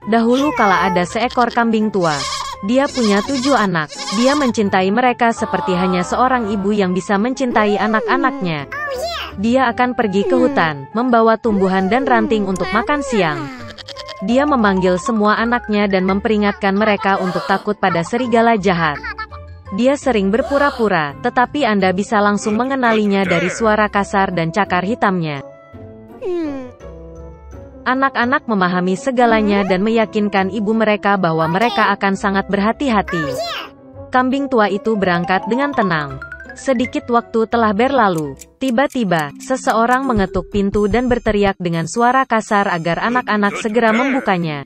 Dahulu kala ada seekor kambing tua. Dia punya 7 anak. Dia mencintai mereka seperti hanya seorang ibu yang bisa mencintai anak-anaknya. Dia akan pergi ke hutan, membawa tumbuhan dan ranting untuk makan siang. Dia memanggil semua anaknya dan memperingatkan mereka untuk takut pada serigala jahat. Dia sering berpura-pura, tetapi Anda bisa langsung mengenalinya dari suara kasar dan cakar hitamnya. Anak-anak memahami segalanya dan meyakinkan ibu mereka bahwa mereka akan sangat berhati-hati. Kambing tua itu berangkat dengan tenang. Sedikit waktu telah berlalu. Tiba-tiba, seseorang mengetuk pintu dan berteriak dengan suara kasar agar anak-anak segera membukanya.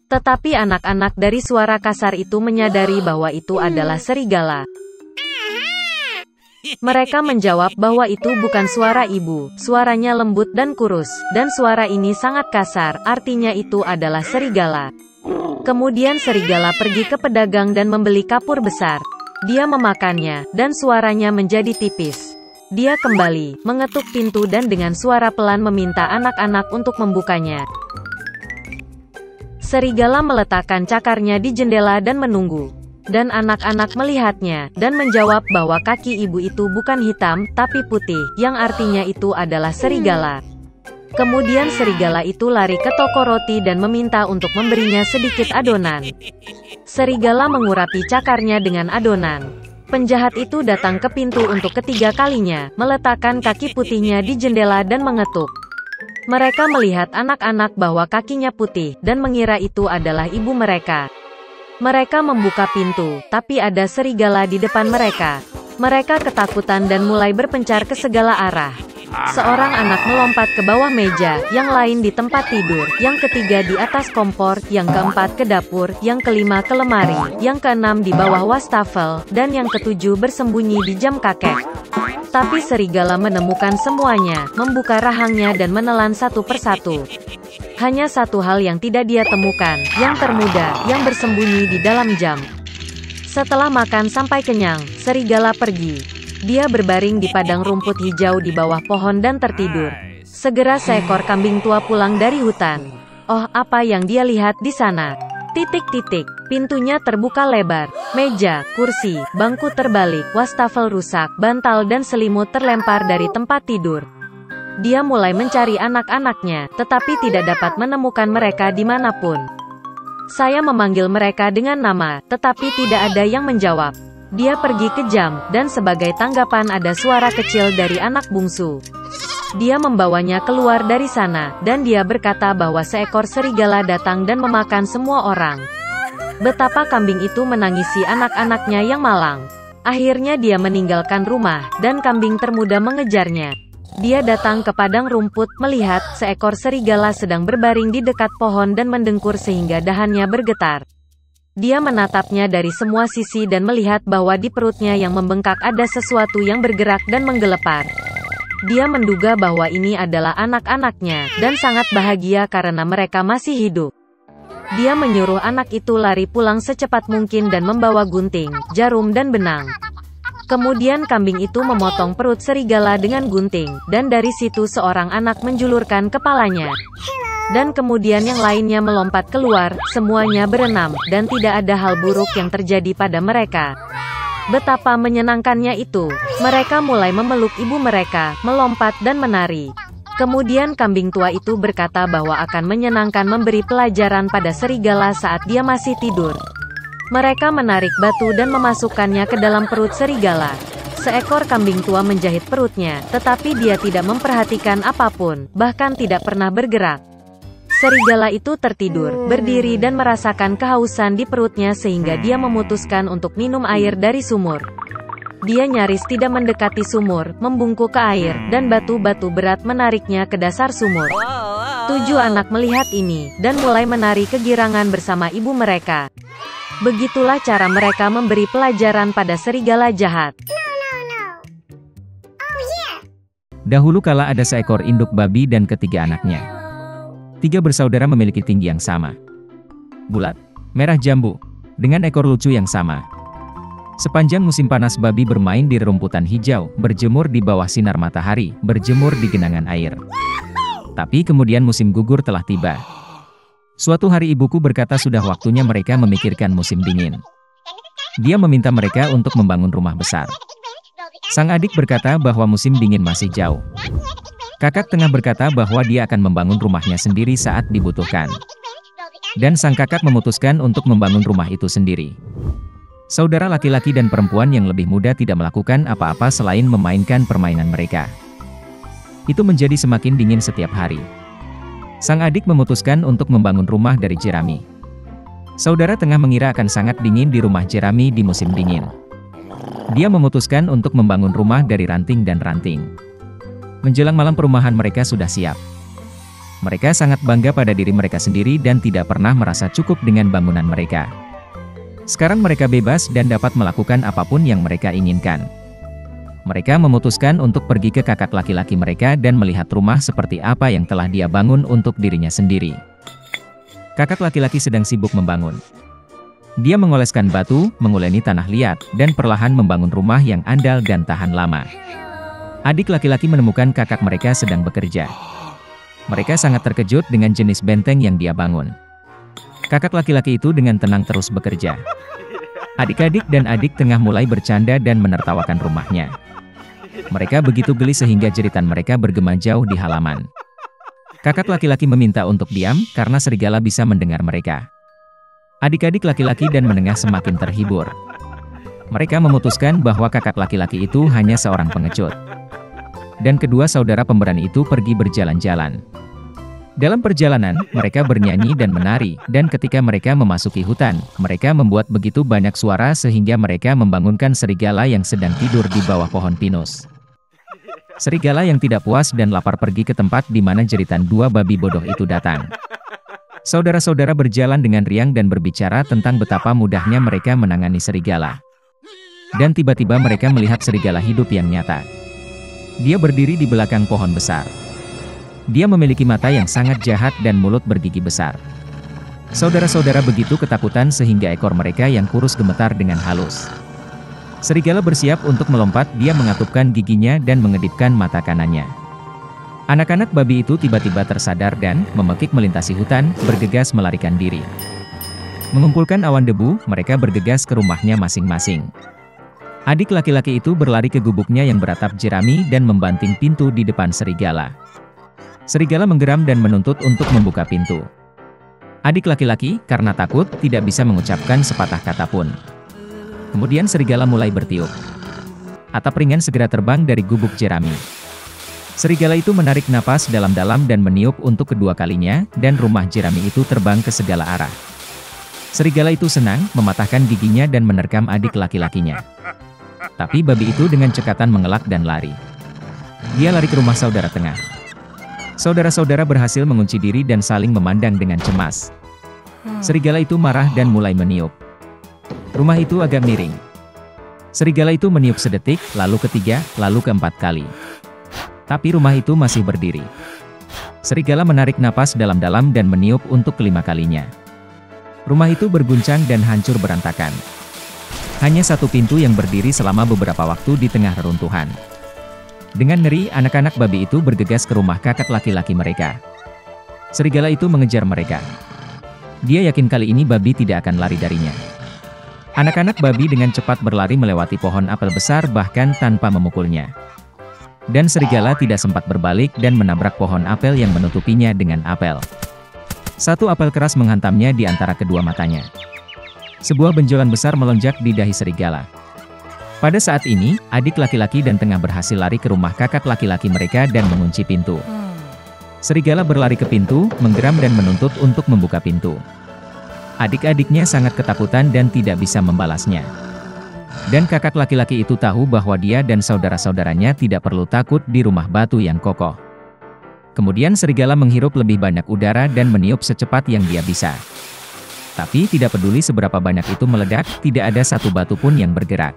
Tetapi anak-anak dari suara kasar itu menyadari bahwa itu adalah serigala. Mereka menjawab bahwa itu bukan suara ibu, suaranya lembut dan kurus, dan suara ini sangat kasar, artinya itu adalah serigala. Kemudian serigala pergi ke pedagang dan membeli kapur besar. Dia memakannya, dan suaranya menjadi tipis. Dia kembali, mengetuk pintu dan dengan suara pelan meminta anak-anak untuk membukanya. Serigala meletakkan cakarnya di jendela dan menunggu. Dan anak-anak melihatnya, dan menjawab bahwa kaki ibu itu bukan hitam, tapi putih, yang artinya itu adalah serigala. Kemudian serigala itu lari ke toko roti dan meminta untuk memberinya sedikit adonan. Serigala mengurapi cakarnya dengan adonan. Penjahat itu datang ke pintu untuk ketiga kalinya, meletakkan kaki putihnya di jendela dan mengetuk. Mereka melihat anak-anak bahwa kakinya putih, dan mengira itu adalah ibu mereka. Mereka membuka pintu, tapi ada serigala di depan mereka. Mereka ketakutan dan mulai berpencar ke segala arah. Seorang anak melompat ke bawah meja, yang lain di tempat tidur, yang ketiga di atas kompor, yang keempat ke dapur, yang kelima ke lemari, yang keenam di bawah wastafel, dan yang ketujuh bersembunyi di jam kakek. Tapi serigala menemukan semuanya, membuka rahangnya dan menelan satu persatu. Hanya satu hal yang tidak dia temukan, yang termuda, yang bersembunyi di dalam jam. Setelah makan sampai kenyang, serigala pergi. Dia berbaring di padang rumput hijau di bawah pohon dan tertidur. Segera seekor kambing tua pulang dari hutan. Oh, apa yang dia lihat di sana? Titik-titik. Pintunya terbuka lebar. Meja, kursi, bangku terbalik, wastafel rusak, bantal dan selimut terlempar dari tempat tidur. Dia mulai mencari anak-anaknya, tetapi tidak dapat menemukan mereka dimanapun. Saya memanggil mereka dengan nama, tetapi tidak ada yang menjawab. Dia pergi ke jam, dan sebagai tanggapan ada suara kecil dari anak bungsu. Dia membawanya keluar dari sana, dan dia berkata bahwa seekor serigala datang dan memakan semua orang. Betapa kambing itu menangisi anak-anaknya yang malang. Akhirnya dia meninggalkan rumah, dan kambing termuda mengejarnya. Dia datang ke padang rumput, melihat seekor serigala sedang berbaring di dekat pohon dan mendengkur sehingga dahannya bergetar. Dia menatapnya dari semua sisi dan melihat bahwa di perutnya yang membengkak ada sesuatu yang bergerak dan menggelepar. Dia menduga bahwa ini adalah anak-anaknya, dan sangat bahagia karena mereka masih hidup. Dia menyuruh anak itu lari pulang secepat mungkin dan membawa gunting, jarum dan benang. Kemudian kambing itu memotong perut serigala dengan gunting, dan dari situ seorang anak menjulurkan kepalanya. Dan kemudian yang lainnya melompat keluar, semuanya berenam, dan tidak ada hal buruk yang terjadi pada mereka. Betapa menyenangkannya itu. Mereka mulai memeluk ibu mereka, melompat dan menari. Kemudian kambing tua itu berkata bahwa akan menyenangkan memberi pelajaran pada serigala saat dia masih tidur. Mereka menarik batu dan memasukkannya ke dalam perut serigala. Seekor kambing tua menjahit perutnya, tetapi dia tidak memperhatikan apapun, bahkan tidak pernah bergerak. Serigala itu tertidur, berdiri dan merasakan kehausan di perutnya sehingga dia memutuskan untuk minum air dari sumur. Dia nyaris tidak mendekati sumur, membungkuk ke air, dan batu-batu berat menariknya ke dasar sumur. 7 anak melihat ini, dan mulai menari kegirangan bersama ibu mereka. Begitulah cara mereka memberi pelajaran pada serigala jahat. Dahulu kala ada seekor induk babi dan ketiga anaknya. 3 bersaudara memiliki tinggi yang sama. Bulat, merah jambu, dengan ekor lucu yang sama. Sepanjang musim panas babi bermain di rumputan hijau, berjemur di bawah sinar matahari, berjemur di genangan air. Tapi kemudian musim gugur telah tiba. Suatu hari ibuku berkata sudah waktunya mereka memikirkan musim dingin. Dia meminta mereka untuk membangun rumah besar. Sang adik berkata bahwa musim dingin masih jauh. Kakak tengah berkata bahwa dia akan membangun rumahnya sendiri saat dibutuhkan. Dan sang kakak memutuskan untuk membangun rumah itu sendiri. Saudara laki-laki dan perempuan yang lebih muda tidak melakukan apa-apa selain memainkan permainan mereka. Itu menjadi semakin dingin setiap hari. Sang adik memutuskan untuk membangun rumah dari jerami. Saudara tengah mengira akan sangat dingin di rumah jerami di musim dingin. Dia memutuskan untuk membangun rumah dari ranting dan ranting. Menjelang malam perumahan mereka sudah siap. Mereka sangat bangga pada diri mereka sendiri dan tidak pernah merasa cukup dengan bangunan mereka. Sekarang mereka bebas dan dapat melakukan apapun yang mereka inginkan. Mereka memutuskan untuk pergi ke kakak laki-laki mereka dan melihat rumah seperti apa yang telah dia bangun untuk dirinya sendiri. Kakak laki-laki sedang sibuk membangun. Dia mengoleskan batu, menguleni tanah liat, dan perlahan membangun rumah yang andal dan tahan lama. Adik laki-laki menemukan kakak mereka sedang bekerja. Mereka sangat terkejut dengan jenis benteng yang dia bangun. Kakak laki-laki itu dengan tenang terus bekerja. Adik-adik dan adik tengah mulai bercanda dan menertawakan rumahnya. Mereka begitu geli sehingga jeritan mereka bergema jauh di halaman. Kakak laki-laki meminta untuk diam karena serigala bisa mendengar mereka. Adik-adik laki-laki dan menengah semakin terhibur. Mereka memutuskan bahwa kakak laki-laki itu hanya seorang pengecut. Dan kedua saudara pemberani itu pergi berjalan-jalan. Dalam perjalanan, mereka bernyanyi dan menari, dan ketika mereka memasuki hutan, mereka membuat begitu banyak suara sehingga mereka membangunkan serigala yang sedang tidur di bawah pohon pinus. Serigala yang tidak puas dan lapar pergi ke tempat di mana jeritan dua babi bodoh itu datang. Saudara-saudara berjalan dengan riang dan berbicara tentang betapa mudahnya mereka menangani serigala. Dan tiba-tiba mereka melihat serigala hidup yang nyata. Dia berdiri di belakang pohon besar. Dia memiliki mata yang sangat jahat dan mulut bergigi besar. Saudara-saudara begitu ketakutan sehingga ekor mereka yang kurus gemetar dengan halus. Serigala bersiap untuk melompat, dia mengatupkan giginya dan mengedipkan mata kanannya. Anak-anak babi itu tiba-tiba tersadar dan, memekik melintasi hutan, bergegas melarikan diri. Mengumpulkan awan debu, mereka bergegas ke rumahnya masing-masing. Adik laki-laki itu berlari ke gubuknya yang beratap jerami dan membanting pintu di depan serigala. Serigala menggeram dan menuntut untuk membuka pintu. Adik laki-laki, karena takut, tidak bisa mengucapkan sepatah kata pun. Kemudian serigala mulai bertiup. Atap ringan segera terbang dari gubuk jerami. Serigala itu menarik napas dalam-dalam dan meniup untuk kedua kalinya, dan rumah jerami itu terbang ke segala arah. Serigala itu senang, mematahkan giginya dan menerkam adik laki-lakinya. Tapi babi itu dengan cekatan mengelak dan lari. Dia lari ke rumah saudara tengah. Saudara-saudara berhasil mengunci diri dan saling memandang dengan cemas. Serigala itu marah dan mulai meniup. Rumah itu agak miring. Serigala itu meniup sedetik, lalu ketiga, lalu keempat kali. Tapi rumah itu masih berdiri. Serigala menarik napas dalam-dalam dan meniup untuk kelima kalinya. Rumah itu berguncang dan hancur berantakan. Hanya satu pintu yang berdiri selama beberapa waktu di tengah reruntuhan. Dengan ngeri, anak-anak babi itu bergegas ke rumah kakak laki-laki mereka. Serigala itu mengejar mereka. Dia yakin kali ini babi tidak akan lari darinya. Anak-anak babi dengan cepat berlari melewati pohon apel besar bahkan tanpa memukulnya. Dan serigala tidak sempat berbalik dan menabrak pohon apel yang menutupinya dengan apel. Satu apel keras menghantamnya di antara kedua matanya. Sebuah benjolan besar melonjak di dahi serigala. Pada saat ini, adik laki-laki dan tengah berhasil lari ke rumah kakak laki-laki mereka dan mengunci pintu. Serigala berlari ke pintu, menggeram dan menuntut untuk membuka pintu. Adik-adiknya sangat ketakutan dan tidak bisa membalasnya. Dan kakak laki-laki itu tahu bahwa dia dan saudara-saudaranya tidak perlu takut di rumah batu yang kokoh. Kemudian serigala menghirup lebih banyak udara dan meniup secepat yang dia bisa. Tapi tidak peduli seberapa banyak itu meledak, tidak ada satu batu pun yang bergerak.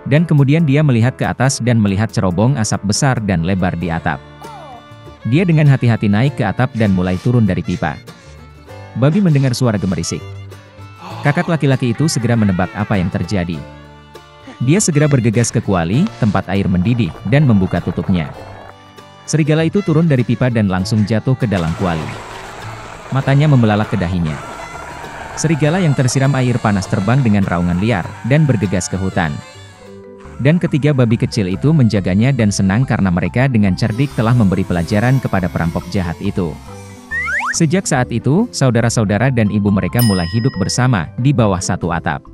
Dan kemudian dia melihat ke atas dan melihat cerobong asap besar dan lebar di atap. Dia dengan hati-hati naik ke atap dan mulai turun dari pipa. Babi mendengar suara gemerisik. Kakak laki-laki itu segera menebak apa yang terjadi. Dia segera bergegas ke kuali, tempat air mendidih, dan membuka tutupnya. Serigala itu turun dari pipa dan langsung jatuh ke dalam kuali. Matanya membelalak ke dahinya. Serigala yang tersiram air panas terbang dengan raungan liar, dan bergegas ke hutan. Dan ketiga babi kecil itu menjaganya dan senang karena mereka dengan cerdik telah memberi pelajaran kepada perampok jahat itu. Sejak saat itu, saudara-saudara dan ibu mereka mulai hidup bersama, di bawah satu atap.